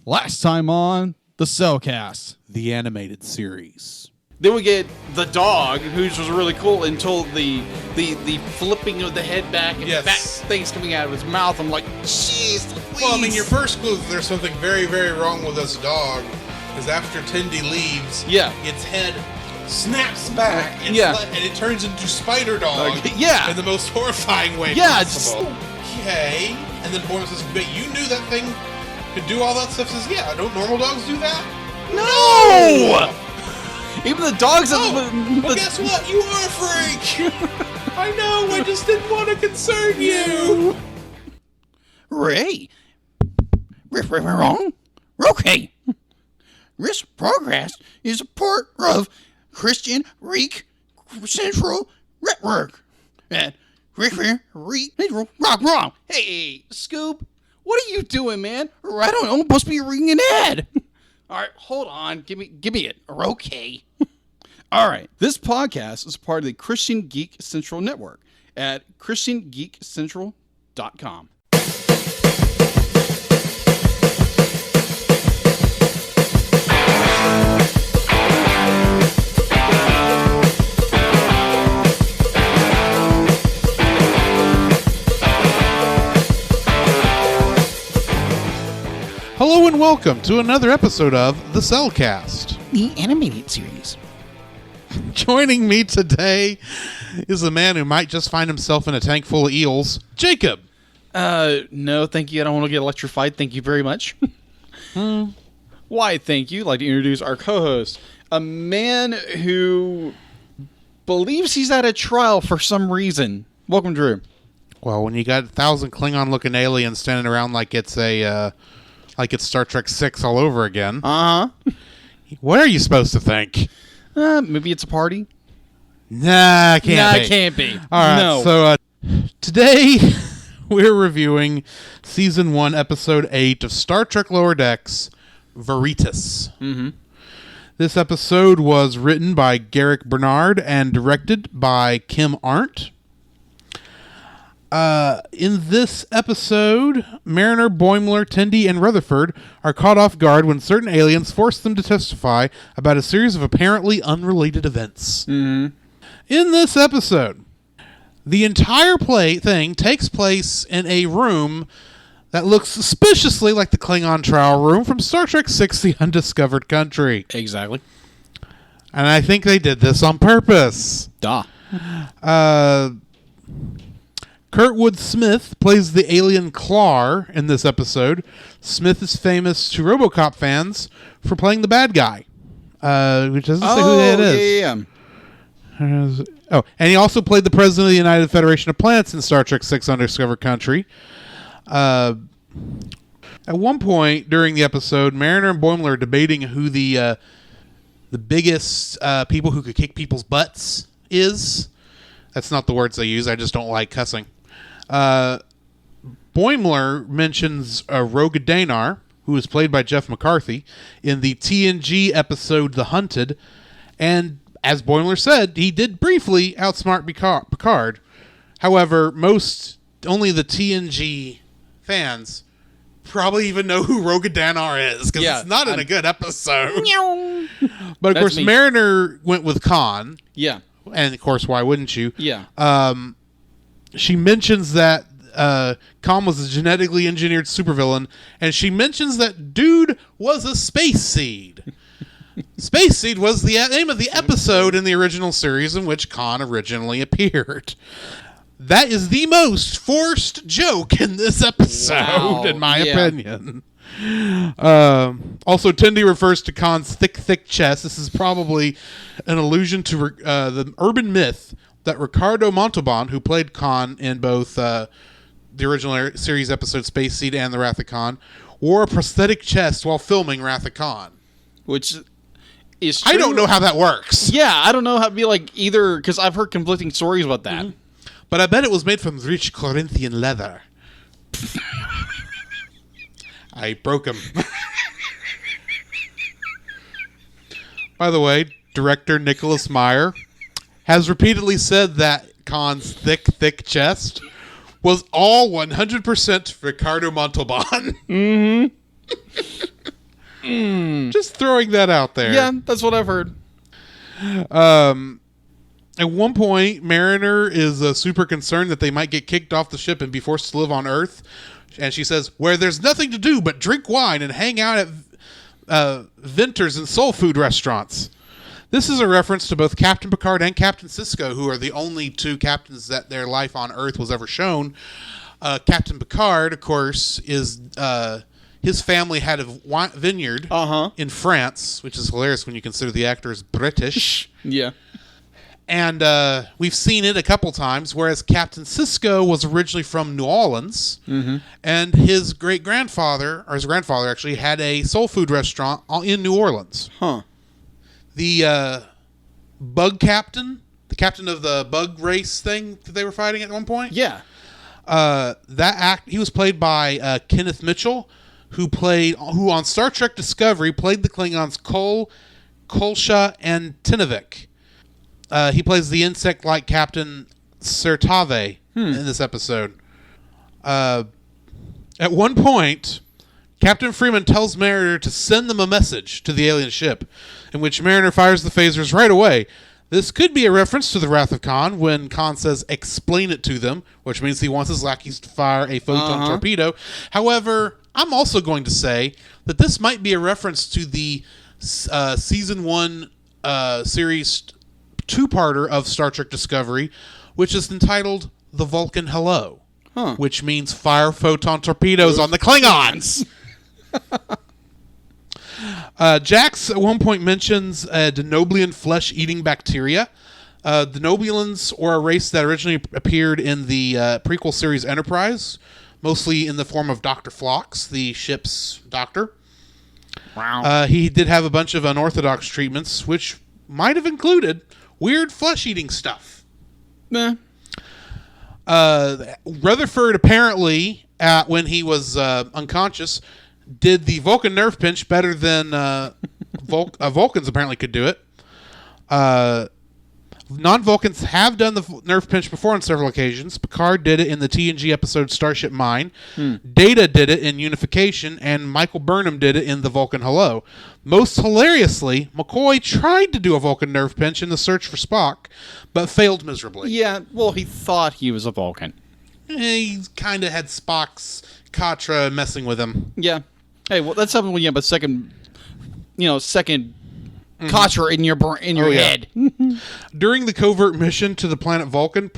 Last time on the Cellcast, the animated series. Then we get the dog, which was really cool until the flipping of the head back and fat things coming out of his mouth. I'm like, jeez, please. Well, I mean, your first clue that there's something very, very wrong with this dog is after Tindy leaves, its head snaps back and it turns into Spider Dog in the most horrifying way possible. Okay. And then Boyman says, but you knew that thing could do all that stuff? Says, yeah, don't normal dogs do that? No! Even the dogs... Well, guess what? You are a freak! I know, I just didn't want to concern you! Ray? Wrong? Okay. This progress is a part of Christian Reek Central Network. And Reek Central wrong. Hey, Scoop, what are you doing, man? I don't know, I'm supposed to be reading an ad. All right, hold on. Give me it. Okay. All right. This podcast is part of the Christian Geek Central Network at ChristianGeekCentral.com. Hello and welcome to another episode of the Cellcast, the animated series. Joining me today is a man who might just find himself in a tank full of eels, Jacob. No, thank you. I don't want to get electrified. Thank you very much. Why, thank you. I'd like to introduce our co-host, a man who believes he's at a trial for some reason. Welcome, Drew. Well, when you got 1,000 Klingon-looking aliens standing around like it's Star Trek 6 all over again. What are you supposed to think? Maybe it's a party? Nah, it can't be. All right, so today we're reviewing Season 1, Episode 8 of Star Trek Lower Decks, Veritas. Mm-hmm. This episode was written by Garrick Bernard and directed by Kim Arndt. In this episode, Mariner, Boimler, Tendi, and Rutherford are caught off guard when certain aliens force them to testify about a series of apparently unrelated events. Mm-hmm. In this episode, the entire thing takes place in a room that looks suspiciously like the Klingon trial room from Star Trek VI, The Undiscovered Country. Exactly. And I think they did this on purpose. Duh. Kurtwood Smith plays the alien Clar in this episode. Smith is famous to RoboCop fans for playing the bad guy, which doesn't say who that is. Yeah. And he also played the president of the United Federation of Planets in Star Trek VI Undiscovered Country. At one point during the episode, Mariner and Boimler are debating who the biggest people who could kick people's butts is. That's not the words they use. I just don't like cussing. Boimler mentions Roga Danar, who was played by Jeff McCarthy, in the TNG episode The Hunted. And as Boimler said, he did briefly outsmart Picard. However, only the TNG fans probably even know who Roga Danar is, because it's not in a good episode. But of course, Mariner went with Khan. Yeah. And of course, why wouldn't you? Yeah. She mentions that Khan was a genetically engineered supervillain, and she mentions that dude was a space seed. Space Seed was the name of the episode in the original series in which Khan originally appeared. That is the most forced joke in this episode, in my opinion. Also, Tendi refers to Khan's thick chest. This is probably an allusion to the urban myth that Ricardo Montalban, who played Khan in both the original series episode Space Seed and The Wrath of Khan, wore a prosthetic chest while filming Wrath of Khan. Which is true. I don't know how that works. Yeah, I don't know how to be like either, because I've heard conflicting stories about that. Mm-hmm. But I bet it was made from rich Corinthian leather. I broke him. By the way, director Nicholas Meyer has repeatedly said that Khan's thick chest was all 100% Ricardo Montalban. Mm-hmm. Just throwing that out there. Yeah, that's what I've heard. At one point, Mariner is super concerned that they might get kicked off the ship and be forced to live on Earth. And she says, where there's nothing to do but drink wine and hang out at Vinters and soul food restaurants. This is a reference to both Captain Picard and Captain Sisko, who are the only two captains that their life on Earth was ever shown. Captain Picard, of course, is his family had a vineyard in France, which is hilarious when you consider the actor is British. Yeah. And we've seen it a couple times, whereas Captain Sisko was originally from New Orleans, and his great-grandfather, or his grandfather actually, had a soul food restaurant in New Orleans. Huh. The bug captain, the captain of the bug race thing that they were fighting at one point? Yeah. He was played by Kenneth Mitchell, who on Star Trek Discovery played the Klingons Kol, Kolsha, and Tinovik. He plays the insect-like Captain Sertave in this episode. At one point, Captain Freeman tells Mariner to send them a message to the alien ship, in which Mariner fires the phasers right away. This could be a reference to the Wrath of Khan when Khan says, explain it to them, which means he wants his lackeys to fire a photon torpedo. However, I'm also going to say that this might be a reference to the Season 1 Series 2-parter of Star Trek Discovery, which is entitled The Vulcan Hello, which means fire photon torpedoes on the Klingons. Jax at one point mentions Denobulan flesh-eating bacteria. Denobulans were a race that originally appeared in the prequel series Enterprise, mostly in the form of Dr. Phlox, the ship's doctor. Wow. He did have a bunch of unorthodox treatments, which might have included weird flesh-eating stuff. Nah. Rutherford apparently, when he was unconscious, did the Vulcan nerve pinch better than Vulcans apparently could do it. Non-Vulcans have done the nerve pinch before on several occasions. Picard did it in the TNG episode Starship Mine. Data did it in Unification, and Michael Burnham did it in The Vulcan Hello. Most hilariously, McCoy tried to do a Vulcan nerve pinch in The Search for Spock, but failed miserably. Yeah, well, he thought he was a Vulcan. He kind of had Spock's Katra messing with him. Yeah. Hey, well, that's something when you have a second Katra in your head. During the covert mission to the planet Vulcan,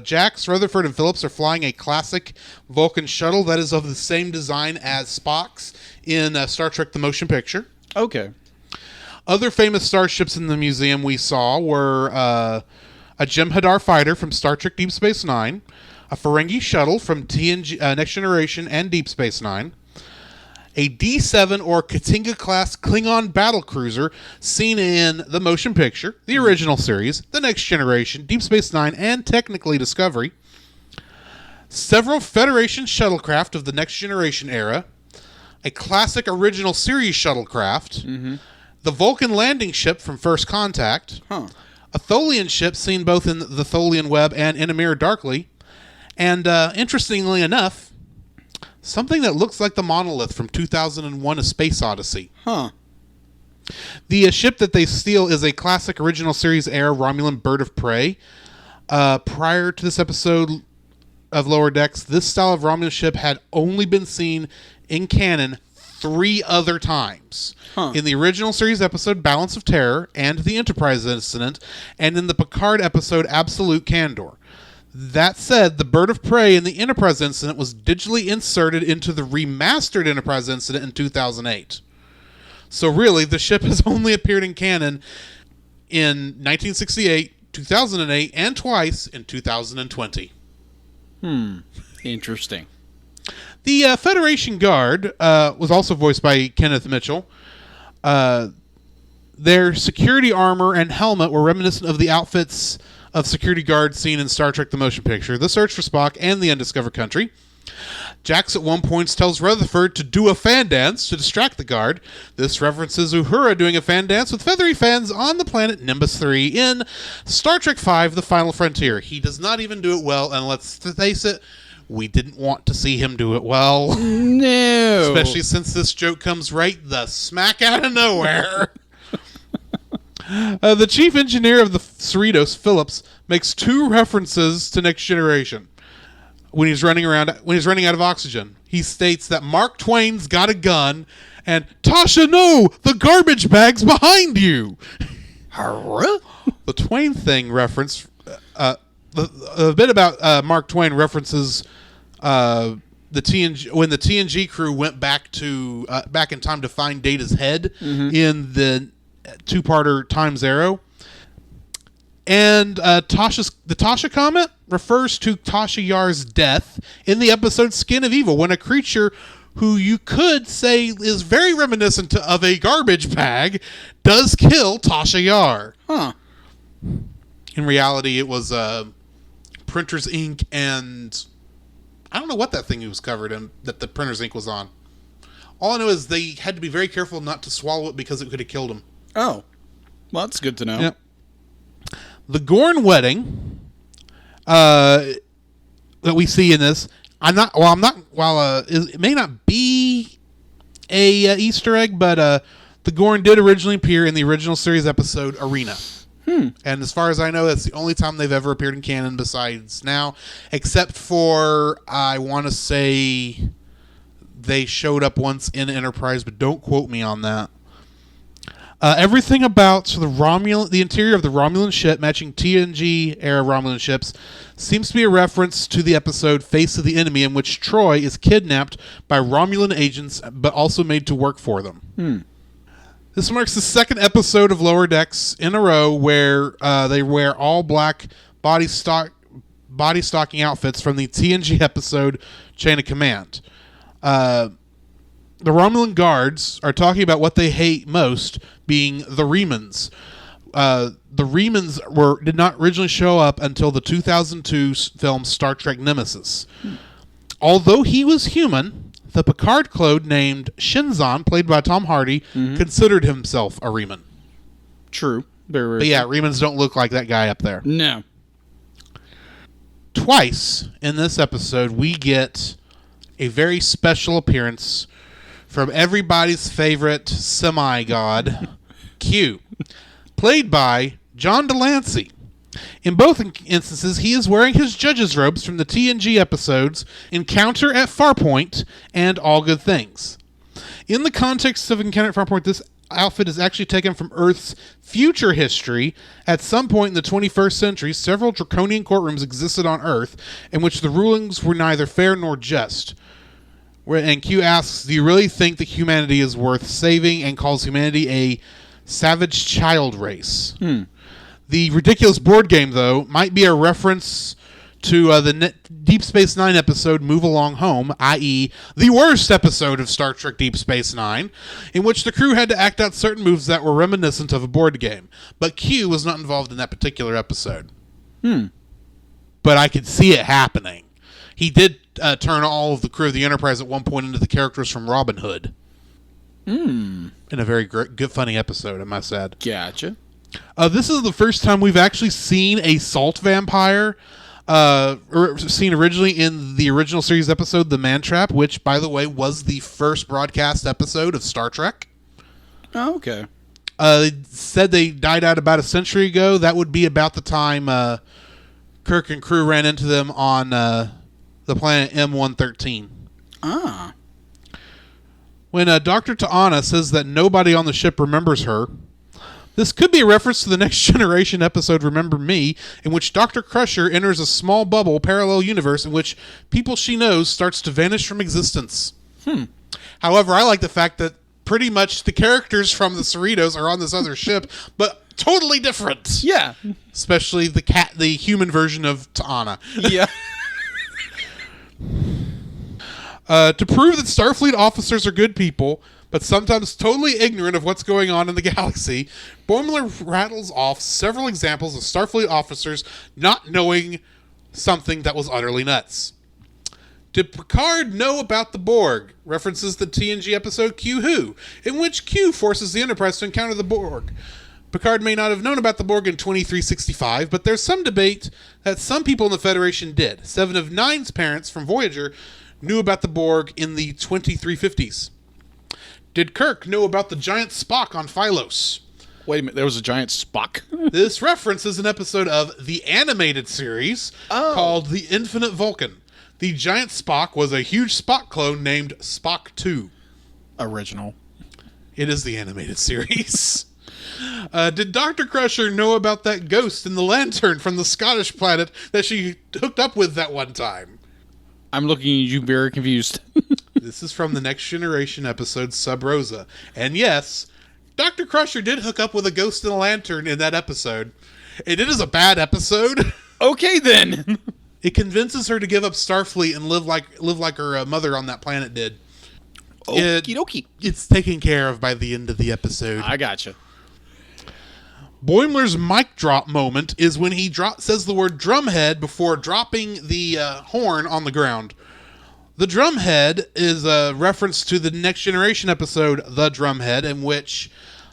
Jax, Rutherford, and Phillips are flying a classic Vulcan shuttle that is of the same design as Spock's in Star Trek The Motion Picture. Okay. Other famous starships in the museum we saw were a Jem'Hadar fighter from Star Trek Deep Space Nine, a Ferengi shuttle from TNG Next Generation and Deep Space Nine, a D-7 or Katinga-class Klingon battlecruiser seen in the motion picture, the original series, the Next Generation, Deep Space Nine, and technically Discovery, several Federation shuttlecraft of the Next Generation era, a classic original series shuttlecraft, the Vulcan landing ship from First Contact, a Tholian ship seen both in the Tholian Web and in A Mirror Darkly, and interestingly enough, something that looks like the monolith from 2001: A Space Odyssey. The ship that they steal is a classic original series era Romulan bird of prey. Prior to this episode of Lower Decks, this style of Romulan ship had only been seen in canon 3 other times. In the original series episode Balance of Terror and the Enterprise incident, and in the Picard episode Absolute Candor. That said, the bird of prey in the Enterprise incident was digitally inserted into the remastered Enterprise incident in 2008. So really, the ship has only appeared in canon in 1968, 2008, and twice in 2020. Interesting. The Federation Guard was also voiced by Kenneth Mitchell. Their security armor and helmet were reminiscent of the outfits of security guards seen in Star Trek The Motion Picture, The Search for Spock, and The Undiscovered Country. Jax at one point tells Rutherford to do a fan dance to distract the guard. This references Uhura doing a fan dance with feathery fans on the planet Nimbus 3 in Star Trek V: The Final Frontier. He does not even do it well, and let's face it, We didn't want to see him do it well. No. Especially since this joke comes right the smack out of nowhere. The chief engineer of the Cerritos, Phillips, makes 2 references to Next Generation when he's running out of oxygen. He states that Mark Twain's got a gun, and Tasha, no, the garbage bag's behind you. The Twain thing reference, the bit about Mark Twain references the TNG when the TNG crew went back in time to find Data's head in the 2-parter Time Zero. And the Tasha comment refers to Tasha Yar's death in the episode Skin of Evil, when a creature who you could say is very reminiscent of a garbage bag does kill Tasha Yar. Huh. In reality, it was printer's ink, and I don't know what that thing he was covered in that the printer's ink was on. All I know is they had to be very careful not to swallow it because it could have killed him. Oh. Well, that's good to know. Yep. The Gorn wedding that we see in this, it may not be a Easter egg, but the Gorn did originally appear in the original series episode Arena. And as far as I know, that's the only time they've ever appeared in canon besides now, except for, I want to say they showed up once in Enterprise, but don't quote me on that. Everything about the interior of the Romulan ship, matching TNG-era Romulan ships, seems to be a reference to the episode Face of the Enemy, in which Troy is kidnapped by Romulan agents, but also made to work for them. This marks the 2nd episode of Lower Decks in a row where they wear all black body stocking outfits from the TNG episode Chain of Command. The Romulan guards are talking about what they hate most, being the Remans. The Remans did not originally show up until the 2002 film Star Trek Nemesis. Although he was human, the Picard clone named Shinzon, played by Tom Hardy, considered himself a Reman. True. Very But yeah, Remans don't look like that guy up there. No. Twice in this episode, we get a very special appearance from everybody's favorite semi-god, Q, played by John Delancey. In both instances, he is wearing his judge's robes from the TNG episodes Encounter at Farpoint and All Good Things. In the context of Encounter at Farpoint, this outfit is actually taken from Earth's future history. At some point in the 21st century, several draconian courtrooms existed on Earth in which the rulings were neither fair nor just. And Q asks, do you really think that humanity is worth saving, and calls humanity a savage child race? The ridiculous board game, though, might be a reference to the Deep Space Nine episode Move Along Home, i.e. the worst episode of Star Trek Deep Space Nine, in which the crew had to act out certain moves that were reminiscent of a board game. But Q was not involved in that particular episode. But I could see it happening. He did turn all of the crew of the Enterprise at one point into the characters from Robin Hood. In a very good, funny episode, I must add. Gotcha. This is the first time we've actually seen a salt vampire, seen originally in the original series episode, The Man Trap, which, by the way, was the first broadcast episode of Star Trek. Oh, okay. They said they died out about a century ago. That would be about the time Kirk and crew ran into them on the planet M113. Ah. When Dr. T'Ana says that nobody on the ship remembers her, this could be a reference to the Next Generation episode Remember Me, in which Dr. Crusher enters a small bubble parallel universe in which people she knows starts to vanish from existence. However, I like the fact that pretty much the characters from the Cerritos are on this other ship, but totally different. Yeah. Especially the human version of T'Ana. Yeah. To prove that Starfleet officers are good people, but sometimes totally ignorant of what's going on in the galaxy, Boimler rattles off several examples of Starfleet officers not knowing something that was utterly nuts. Did Picard know about the Borg? References the TNG episode Q Who, in which Q forces the Enterprise to encounter the Borg. Picard may not have known about the Borg in 2365, but there's some debate that some people in the Federation did. 7 of 9's parents from Voyager knew about the Borg in the 2350s. Did Kirk know about the giant Spock on Phylos? Wait a minute, there was a giant Spock? This references an episode of the animated series called The Infinite Vulcan. The giant Spock was a huge Spock clone named Spock 2. Original. It is the animated series. Did Dr. Crusher know about that ghost in the lantern from the Scottish planet that she hooked up with that one time? I'm looking at you very confused. This is from the Next Generation episode Sub Rosa. And yes, Dr. Crusher did hook up with a ghost in a lantern in that episode. And it is a bad episode. Okay, then. It convinces her to give up Starfleet and live like her mother on that planet did. Okie dokie. It's taken care of by the end of the episode. I gotcha. Boimler's mic drop moment is when he says the word drumhead before dropping the horn on the ground. The drumhead is a reference to the Next Generation episode, The Drumhead, in which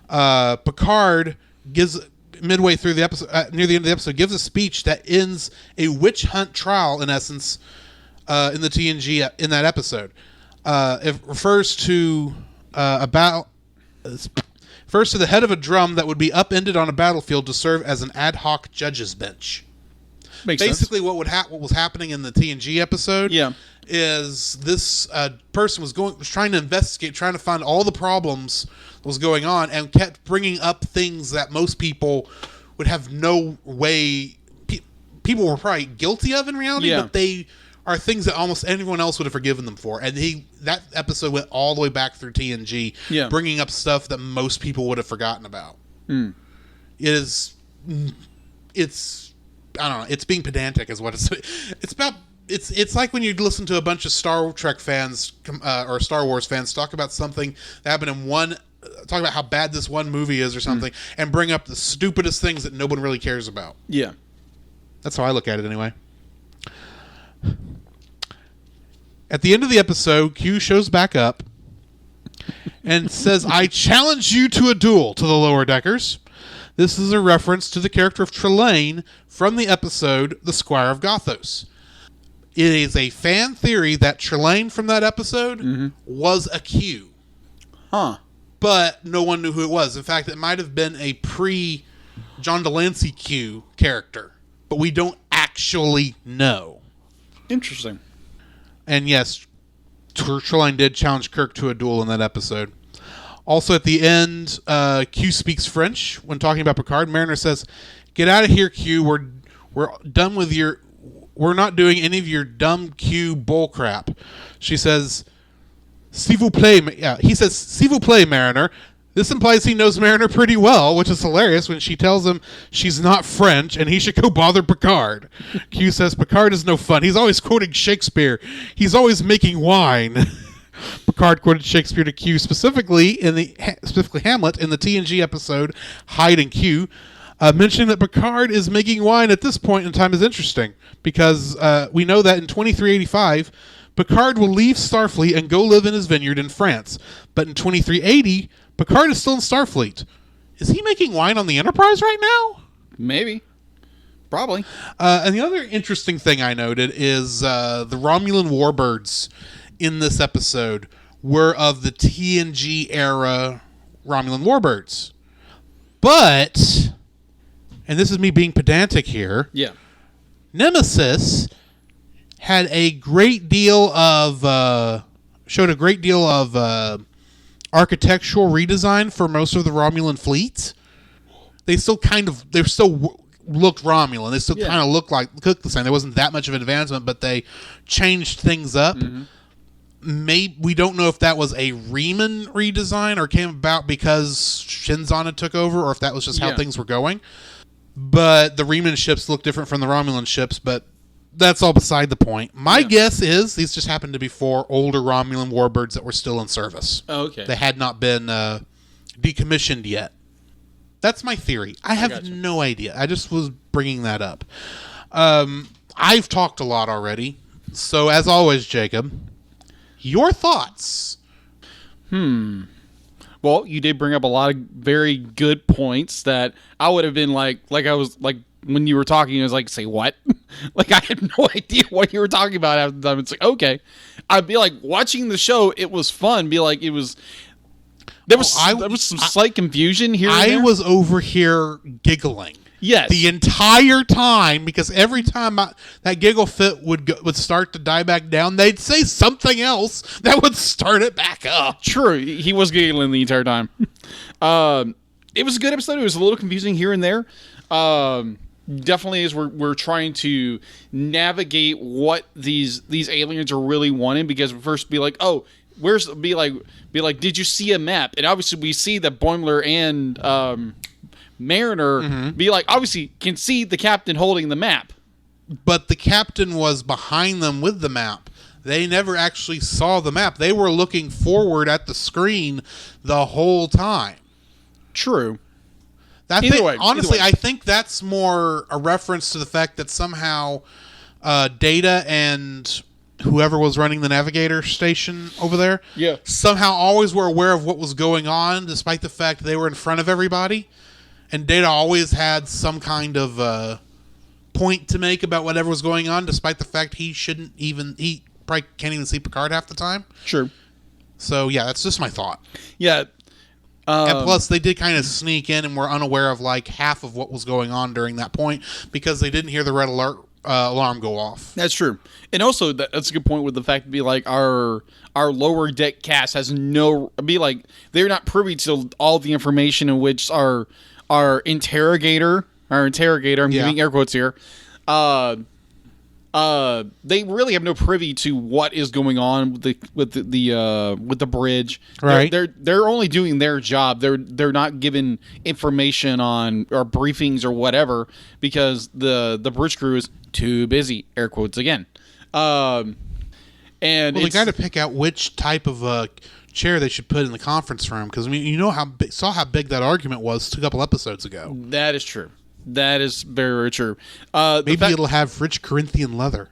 Picard gives, midway through the episode, near the end of the episode, gives a speech that ends a witch hunt trial, in essence, in the TNG in that episode. It refers to refers to the head of a drum that would be upended on a battlefield to serve as an ad hoc judge's bench. Makes Basically, sense. what was happening in the TNG episode is this person was trying to investigate, trying to find all the problems that was going on, and kept bringing up things that most people would have no way. People were probably guilty of in reality, but they are things that almost anyone else would have forgiven them for. And that episode went all the way back through TNG, bringing up stuff that most people would have forgotten about. It's I don't know. It's being pedantic, is what it's about. It's like when you listen to a bunch of Star Trek fans or Star Wars fans talk about something that happened in talk about how bad this one movie is or something, and bring up the stupidest things that no one really cares about. Yeah, that's how I look at it anyway. At the end of the episode, Q shows back up and says, "I challenge you to a duel," to the lower deckers. This is a reference to the character of Trelane from the episode The Squire of Gothos. It is a fan theory that Trelane from that episode was a Q. Huh. But no one knew who it was. In fact, it might have been a pre-John Delancey Q character. But we don't actually know. Interesting. And yes, Trelane did challenge Kirk to a duel in that episode. Also, at the end, Q speaks French when talking about Picard. Mariner says, "Get out of here, Q. We're done with your. We're not doing any of your dumb Q bull crap." She says, "S'il vous plaît." Yeah, he says, "S'il vous plaît, Mariner." This implies he knows Mariner pretty well, which is hilarious when she tells him she's not French and he should go bother Picard. Q says, "Picard is no fun. He's always quoting Shakespeare. He's always making wine." Picard quoted Shakespeare to Q, specifically Hamlet in the TNG episode Hyde and Q, mentioning that Picard is making wine at this point in time is interesting because we know that in 2385, Picard will leave Starfleet and go live in his vineyard in France. But in 2380, Picard is still in Starfleet. Is he making wine on the Enterprise right now? Maybe. Probably. And the other interesting thing I noted is the Romulan warbirds in this episode were of the TNG era Romulan warbirds. But, and this is me being pedantic here, Nemesis had a great deal of, showed a great deal of architectural redesign for most of the Romulan fleet. They still looked Romulan. They still kind of looked the same. There wasn't that much of an advancement, but they changed things up. Maybe we don't know if that was a Riemann redesign or came about because Shinzon had took over, or if that was just how things were going. But the Riemann ships look different from the Romulan ships, but that's all beside the point. My guess is these just happened to be 4 older Romulan warbirds that were still in service. Oh, okay. They had not been decommissioned yet. That's my theory. I have no idea. I just was bringing that up. I've talked a lot already. So, as always, Jacob, your thoughts? Well, you did bring up a lot of very good points that I would have been like I was like when you were talking, I was like, say what? Like I had no idea what you were talking about half the time. It's like, okay. I'd be like watching the show, it was fun. Be like, it was there was some slight confusion here. I was over here giggling. Yes. The entire time, because every time that giggle fit would start to die back down, they'd say something else that would start it back up. True. He was giggling the entire time. It was a good episode. It was a little confusing here and there. Definitely as we're trying to navigate what these aliens are really wanting, because first be like, oh, be like, did you see a map? And obviously we see that Boimler and Mariner be like, obviously can see the captain holding the map. But the captain was behind them with the map. They never actually saw the map. They were looking forward at the screen the whole time. True. Honestly, I think that's more a reference to the fact that somehow Data and whoever was running the navigator station over there somehow always were aware of what was going on, despite the fact they were in front of everybody. And Data always had some kind of point to make about whatever was going on, despite the fact he probably can't even see Picard half the time. Sure. So, yeah, that's just my thought. Yeah. And plus, they did kind of sneak in and were unaware of like half of what was going on during that point because they didn't hear the red alert alarm go off. That's true. And also, that's a good point with the fact to be like our lower deck cast has they're not privy to all the information in which our interrogator, I'm giving air quotes here, they really have no privy to what is going on with the bridge. Right. They're only doing their job. They're not given information on or briefings or whatever because the bridge crew is too busy. Air quotes again. And they got to pick out which type of chair they should put in the conference room, because I mean, you know how big that argument was a couple episodes ago. That is true. That is very, very true. Maybe it'll have rich Corinthian leather.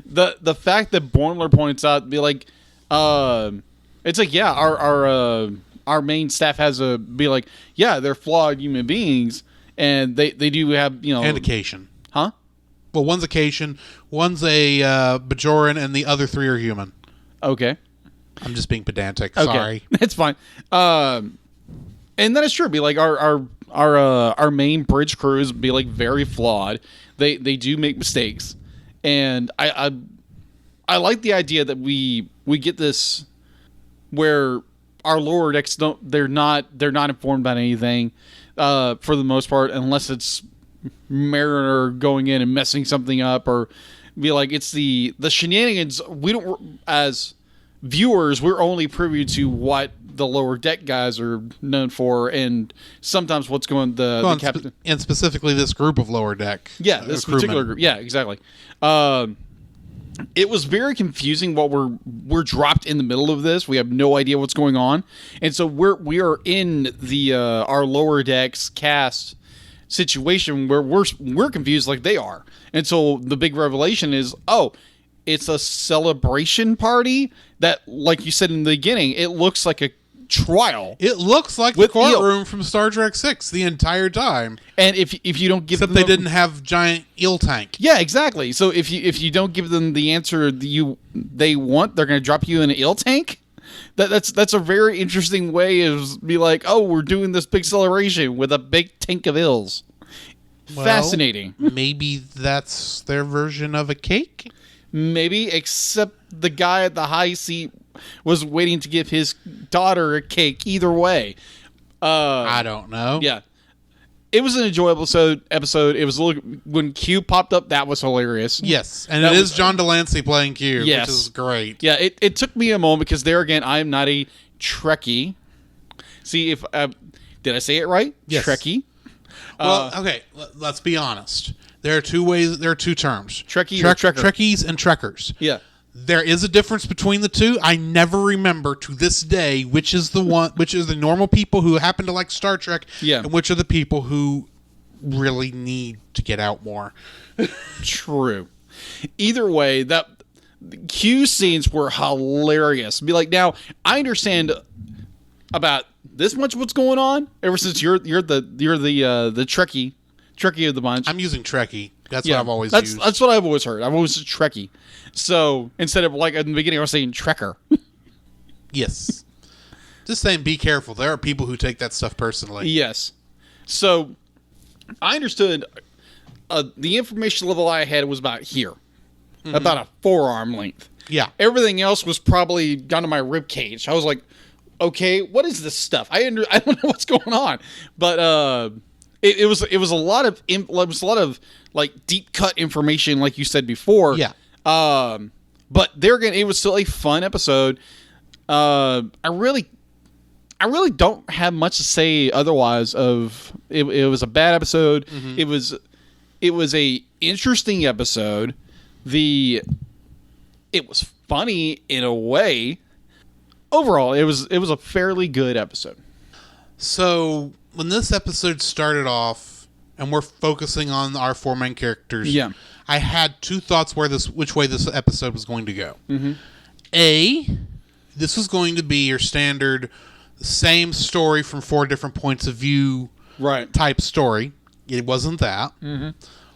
The fact that Boimler points out, be like, it's like, yeah, our main staff has they're flawed human beings, and they do have, and Acacian. Huh? Well, one's Acacian, one's a Bajoran, and the other three are human. Okay. I'm just being pedantic. Okay. Sorry. That's fine. And that is true. Be like our main bridge crews be like very flawed. They do make mistakes, and I like the idea that we get this where our lower decks they're not informed about anything for the most part, unless it's Mariner going in and messing something up, or be like it's the shenanigans. We don't, as viewers, we're only privy to what the lower deck guys are known for, and sometimes what's going the captain, and specifically this group of lower deck. Yeah, this particular group. Yeah, exactly. It was very confusing. What we're dropped in the middle of this. We have no idea what's going on, and so we are in the our lower decks cast situation where we're confused like they are, and so the big revelation is, it's a celebration party that, like you said in the beginning, it looks like a trial. It looks like the courtroom from Star Trek 6 the entire time. And if you don't give them... Except they didn't have giant eel tank. Yeah, exactly. So if you don't give them the answer they want, they're going to drop you in an eel tank? That's a very interesting way of be like, we're doing this big celebration with a big tank of eels. Well, fascinating. Maybe that's their version of a cake? Maybe, except the guy at the high seat was waiting to give his daughter a cake. Either way. I don't know. Yeah. It was an enjoyable episode. It was when Q popped up, that was hilarious. Yes, and it is John Delancey playing Q, yes, which is great. Yeah, it took me a moment because there again, I am not a Trekkie. See, if did I say it right? Yes. Trekkie. Well, okay, let's be honest. There are two ways. There are two terms: Trekkie or Trekker. Trekkies and Trekkers. Yeah. There is a difference between the two. I never remember to this day which is the normal people who happen to like Star Trek, and which are the people who really need to get out more. True. Either way, that Q scenes were hilarious. Be like, now I understand about this much what's going on. Ever since you're the Trekkie of the bunch. I'm using Trekkie. That's what I've always that's, used. That's what I've always heard. I've always said Trekkie. So instead of like in the beginning, I was saying Trekker. Yes. Just saying, be careful. There are people who take that stuff personally. Yes. So I understood the information level I had was about here, about a forearm length. Yeah. Everything else was probably down to my rib cage. I was like, okay, what is this stuff? I don't know what's going on, but it was a lot of like deep cut information, like you said before. Yeah. But there again, it was still a fun episode. I really don't have much to say otherwise. It was a bad episode. It was a interesting episode. It was funny in a way. Overall, it was a fairly good episode. So when this episode started off, and we're focusing on our four main characters, Yeah. I had two thoughts which way this episode was going to go. A, this was going to be your standard same story from four different points of view Right. type story. It wasn't that.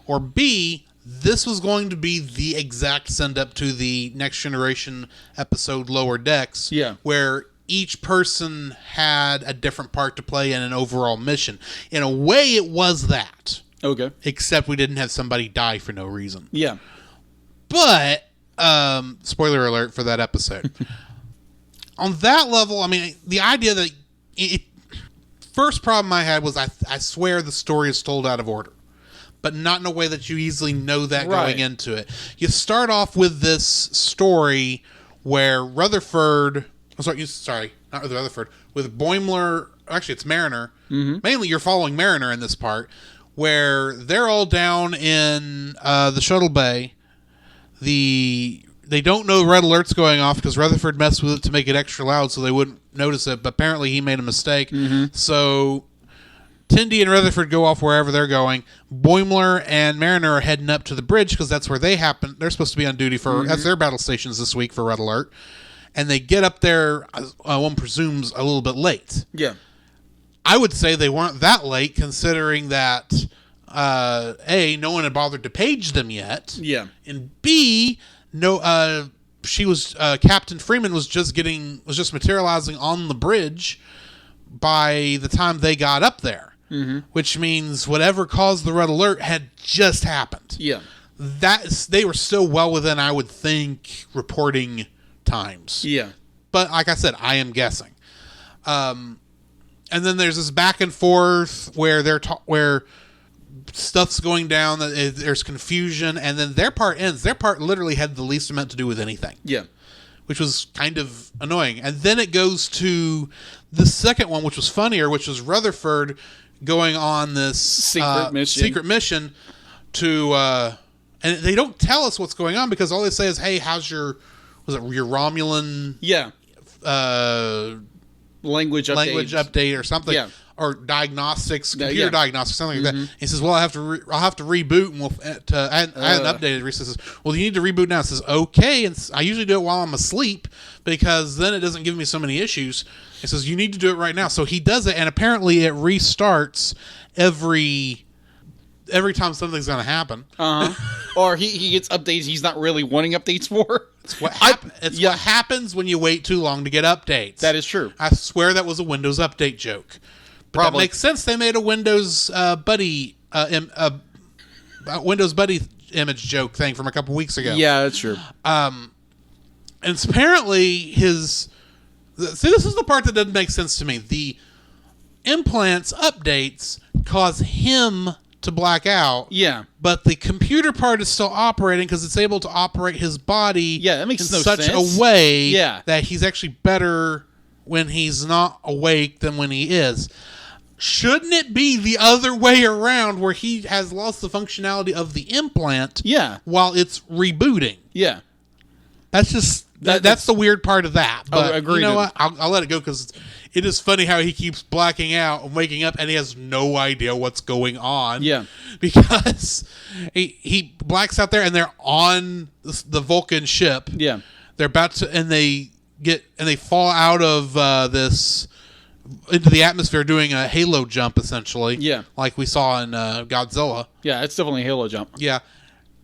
Or B, this was going to be the exact send up to the Next Generation episode Lower Decks, Yeah. where each person had a different part to play in an overall mission. In a way, it was that, Okay. except we didn't have somebody die for no reason. Yeah. But, spoiler alert for that episode. On that level, I mean, the idea that first problem I had was I swear the story is told out of order, but not in a way that you easily know that Right. going into it. You start off with this story where Rutherford, not with Rutherford, with Boimler, actually it's Mariner. Mainly you're following Mariner in this part, where they're all down in the shuttle bay. They don't know red alert's going off because Rutherford messed with it to make it extra loud so they wouldn't notice it, but apparently he made a mistake. So Tindy and Rutherford go off wherever they're going. Boimler and Mariner are heading up to the bridge because that's where they're supposed to be on duty for, that's their battle stations this week for red alert. And they get up there, one presumes, a little bit late. Yeah. I would say they weren't that late considering that, A, no one had bothered to page them yet. Yeah. And B, Captain Freeman was just materializing on the bridge by the time they got up there, which means whatever caused the red alert had just happened. Yeah. They were still well within, I would think, reporting times. Yeah. But like I said, I am guessing. And then there's this back and forth where where stuff's going down, there's confusion, and then their part ends. Their part literally had the least amount to do with anything. Yeah. Which was kind of annoying. And then it goes to the second one, which was funnier, which was Rutherford going on this secret mission to, and they don't tell us what's going on because all they say is, hey, how's your Romulan language update or something, or diagnostics, computer diagnostics, something like that. He says, "Well, I'll have to reboot, and I hadn't updated." Reese says, "Well, you need to reboot now." It says, "Okay," and I usually do it while I'm asleep because then it doesn't give me so many issues. It says, "You need to do it right now." So he does it, and apparently it restarts every time something's going to happen. Or he gets updates he's not really wanting updates for. It's what happens when you wait too long to get updates. That is true. I swear that was a Windows Update joke. But Probably. that makes sense. They made a Windows Buddy Windows Buddy image joke thing from a couple weeks ago. Yeah, that's true. And it's apparently this is the part that doesn't make sense to me. The implants updates cause him to black out. Yeah. But the computer part is still operating because it's able to operate his body Yeah, that makes in no such sense. a way Yeah. that he's actually better when he's not awake than when he is. Shouldn't it be the other way around where he has lost the functionality of the implant while it's rebooting? Yeah. That's just that's the weird part of that. But agreed. you know what? I'll let it go because it is funny how he keeps blacking out and waking up and he has no idea what's going on. Yeah. Because he blacks out there and they're on the Vulcan ship. Yeah. They're about to, and they fall out of this into the atmosphere doing a halo jump, essentially. Yeah. Like we saw in Godzilla. Yeah, it's definitely a Halo jump. Yeah.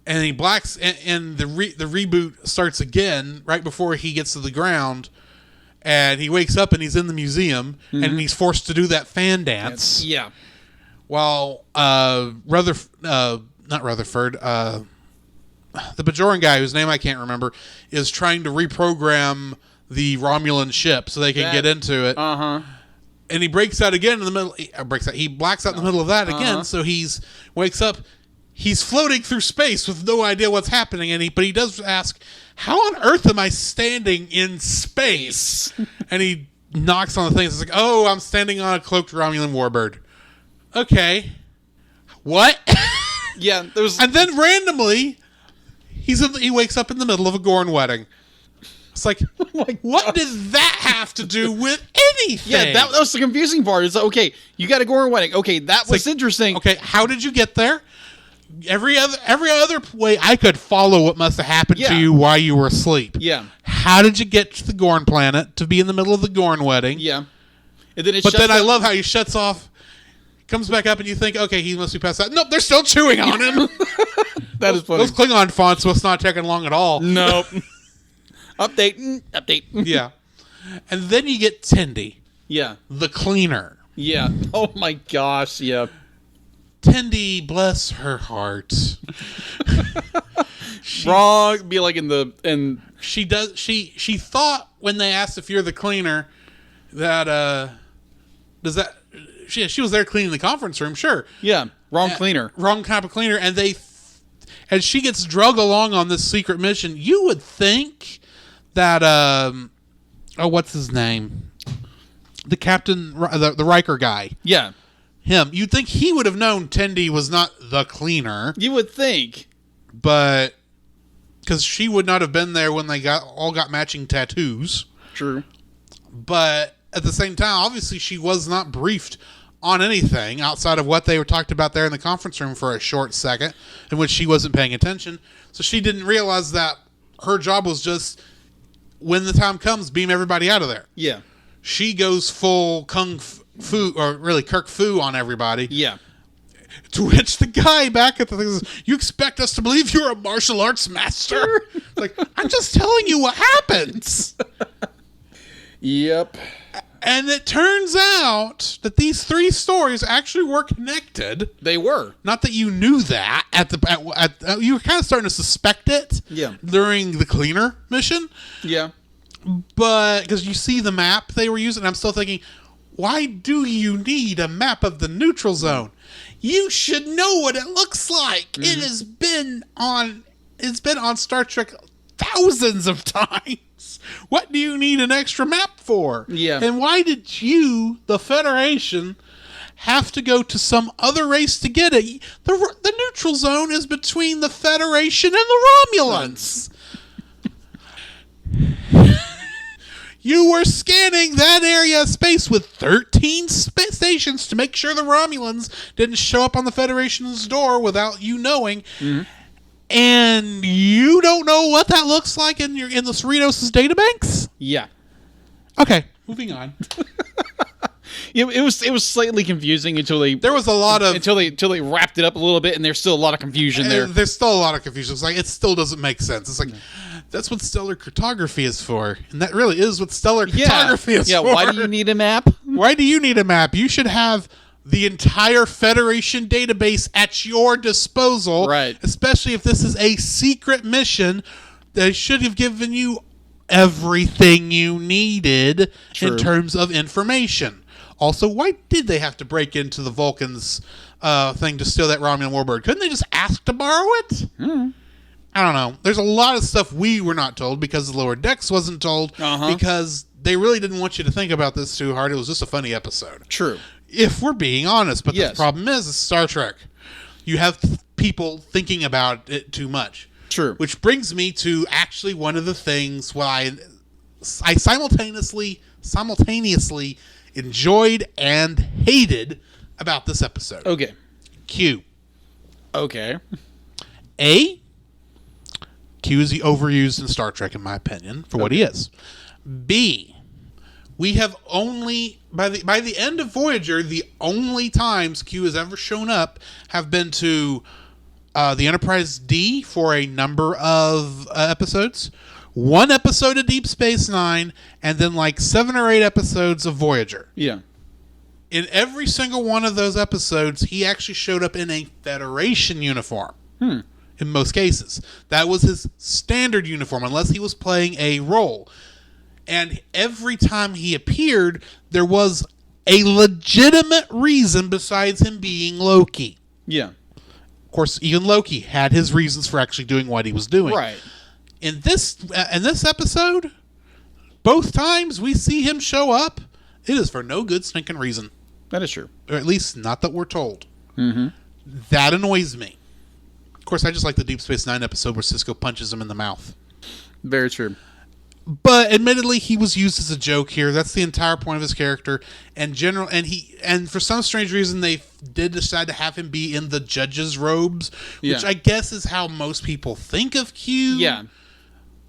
And he blacks, and the reboot starts again right before he gets to the ground, and he wakes up and he's in the museum, and he's forced to do that fan dance. Yeah. While not Rutherford, the Bajoran guy whose name I can't remember is trying to reprogram the Romulan ship so they can get into it. And he breaks out again in the middle. He blacks out in the middle of that again. So wakes up. He's floating through space with no idea what's happening, but he does ask, "How on earth am I standing in space?" And he knocks on the thing. It's like, "Oh, I'm standing on a cloaked Romulan warbird." Okay, what? Yeah, and then randomly, he wakes up in the middle of a Gorn wedding. It's like, what does that have to do with anything? Yeah, that was the confusing part. It's like, okay, you got a Gorn wedding. Okay, that was interesting. Okay, how did you get there? Every other way I could follow what must have happened to you while you were asleep. Yeah. How did you get to the Gorn planet to be in the middle of the Gorn wedding? Yeah. And then I love how he shuts off, comes back up, and you think, okay, he must be passed out. Nope, they're still chewing on him. That is funny. Those Klingon fonts must not taking long at all. Nope. Update. Yeah. And then you get Tendi. Yeah. The cleaner. Yeah. Oh my gosh, yeah. Tendi, bless her heart. Wrong. Be like she thought when they asked if you're the cleaner that she was there cleaning the conference room, sure. Yeah. Wrong cleaner. Wrong type of cleaner, and she gets drug along on this secret mission. You would think that what's his name? The captain, the Riker guy. Yeah. Him. You'd think he would have known Tendi was not the cleaner. You would think. But because she would not have been there when they all got matching tattoos. True. But at the same time, obviously she was not briefed on anything outside of what they were talked about there in the conference room for a short second, in which she wasn't paying attention. So she didn't realize that her job was just, when the time comes, beam everybody out of there. Yeah. She goes full kung fu, or really Kirk Fu on everybody. Yeah. To which the guy back at the thing says, "You expect us to believe you're a martial arts master?" Like, I'm just telling you what happens. Yep. And it turns out that these three stories actually were connected. They were. Not that you knew that you were kind of starting to suspect it. Yeah. During the cleaner mission. Yeah. But because you see the map they were using, I'm still thinking, why do you need a map of the neutral zone? You should know what it looks like. Mm-hmm. It has been on Star Trek thousands of times. What do you need an extra map for? Yeah. And why did you, the Federation, have to go to some other race to get it? The neutral zone is between the Federation and the Romulans. You were scanning that area of space with 13 stations to make sure the Romulans didn't show up on the Federation's door without you knowing. Mm-hmm. And you don't know what that looks like in the Cerritos' databanks? Yeah. Okay, moving on. It was slightly confusing until they wrapped it up a little bit, and there's still a lot of confusion there. There's still a lot of confusion. It's like, it still doesn't make sense. It's like, that's what stellar cartography is for, and that really is what stellar cartography is for. Yeah. Why do you need a map? Why do you need a map? You should have the entire Federation database at your disposal, right? Especially if this is a secret mission. They should have given you everything you needed in terms of information. Also, why did they have to break into the Vulcans' thing to steal that Romulan warbird? Couldn't they just ask to borrow it? Mm. I don't know. There's a lot of stuff we were not told because the Lower Decks wasn't told because they really didn't want you to think about this too hard. It was just a funny episode. True. If we're being honest. But the problem is, it's Star Trek. You have people thinking about it too much. True. Which brings me to actually one of the things I simultaneously enjoyed and hated about this episode. Okay. Q. Okay. A. Q is overused in Star Trek, in my opinion, for what he is. B. We have only by the end of Voyager, the only times Q has ever shown up have been to the Enterprise D for a number of episodes, one episode of Deep Space Nine, and then like 7 or 8 episodes of Voyager. Yeah. In every single one of those episodes, he actually showed up in a Federation uniform. In most cases. That was his standard uniform, unless he was playing a role. And every time he appeared, there was a legitimate reason besides him being Loki. Yeah. Of course, even Loki had his reasons for actually doing what he was doing. Right. In this episode, both times we see him show up, it is for no good stinking reason. That is true. Or at least not that we're told. Mm-hmm. That annoys me. Of course, I just like the Deep Space Nine episode where Sisko punches him in the mouth. Very true. But admittedly, he was used as a joke here. That's the entire point of his character. And for some strange reason, they did decide to have him be in the judge's robes, which I guess is how most people think of Q. Yeah.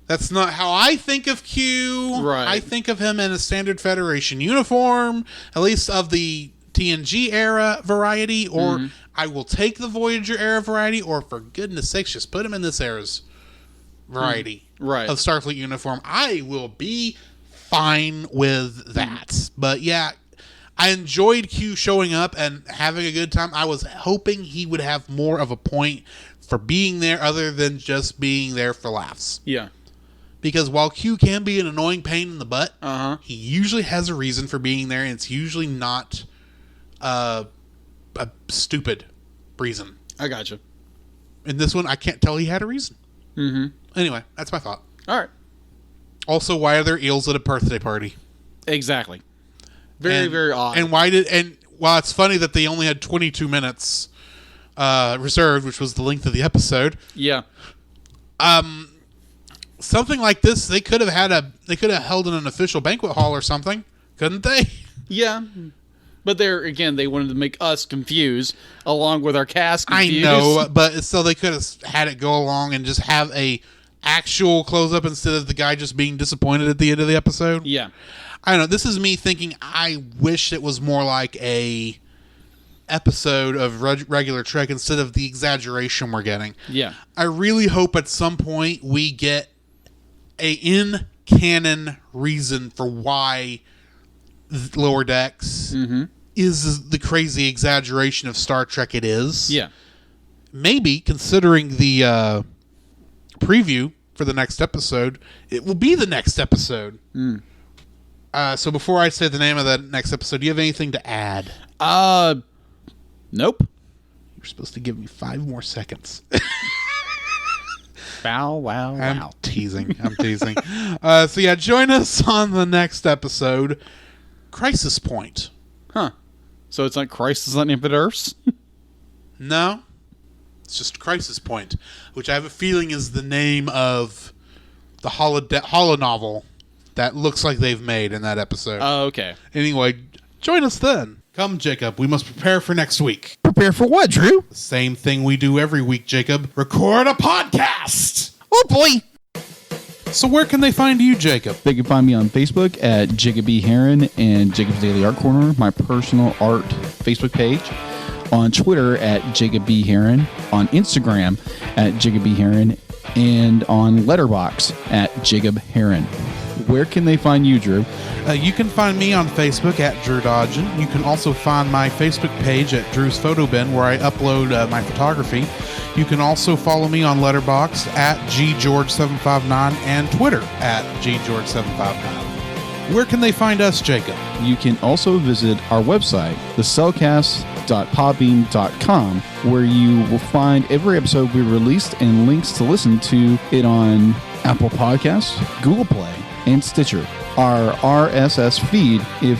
That's not how I think of Q. Right. I think of him in a standard Federation uniform, at least of the TNG era variety, or I will take the Voyager era variety, or for goodness sakes, just put him in this era's variety of Starfleet uniform. I will be fine with that. But yeah, I enjoyed Q showing up and having a good time. I was hoping he would have more of a point for being there other than just being there for laughs. Yeah. Because while Q can be an annoying pain in the butt, Uh-huh. he usually has a reason for being there, and it's usually not a stupid reason. I gotcha. In this one, I can't tell he had a reason. Mm-hmm. Anyway, that's my thought. All right. Also, why are there eels at a birthday party? Exactly. Very odd. And while it's funny that they only had 22 minutes reserved, which was the length of the episode. Yeah. Something like this, they could have held in an official banquet hall or something, couldn't they? Yeah. But they wanted to make us confused, along with our cast confused. I know, but still, they could have had it go along and just have a actual close-up instead of the guy just being disappointed at the end of the episode. Yeah. I don't know. This is me thinking I wish it was more like a episode of regular Trek instead of the exaggeration we're getting. Yeah. I really hope at some point we get a in-canon reason for why Lower Decks is the crazy exaggeration of Star Trek it is. Yeah. Maybe, considering the preview for the next episode, it will be the next episode. So before I say the name of that next episode, do you have anything to add? Nope. You're supposed to give me 5 more seconds. Bow, wow, I'm wow. teasing. So yeah, join us on the next episode, Crisis Point. Huh. So it's like Crisis on Infinite Earths? No, it's just Crisis Point, which I have a feeling is the name of the holo novel that looks like they've made in that episode. Oh, okay. Anyway, join us then. Come, Jacob. We must prepare for next week. Prepare for what, Drew? The same thing we do every week, Jacob. Record a podcast. Oh, boy. So where can they find you, Jacob? They can find me on Facebook at Jacob B. Heron and Jacob's Daily Art Corner, my personal art Facebook page. On Twitter at Jacob B. Heron. On Instagram at Jacob B. Heron. And on Letterboxd at Jacob Heron. Where can they find you, Drew? You can find me on Facebook at Drew Dodgen. You can also find my Facebook page at Drew's Photo Bin, where I upload my photography. You can also follow me on Letterboxd at GGeorge759 and Twitter at GGeorge759. Where can they find us, Jacob? You can also visit our website, thecellcast.podbean.com, where you will find every episode we released and links to listen to it on Apple Podcasts, Google Play, and Stitcher. Our RSS feed, if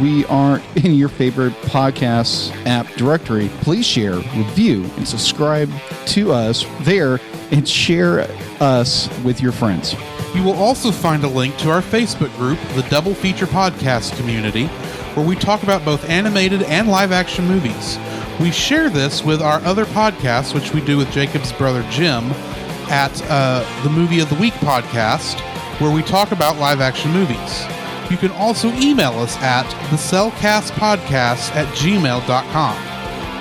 we aren't in your favorite podcast app directory, please share, review, and subscribe to us there and share us with your friends. You will also find a link to our Facebook group, the Double Feature Podcast Community, where we talk about both animated and live-action movies. We share this with our other podcasts, which we do with Jacob's brother Jim, at the Movie of the Week podcast, where we talk about live-action movies. You can also email us at thecellcastpodcast@gmail.com.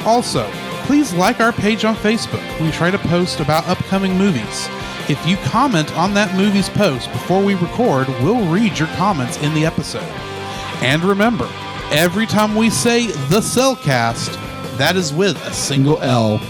Also, please like our page on Facebook. We try to post about upcoming movies. If you comment on that movie's post before we record, we'll read your comments in the episode. And remember, every time we say the Cellcast, that is with a single L.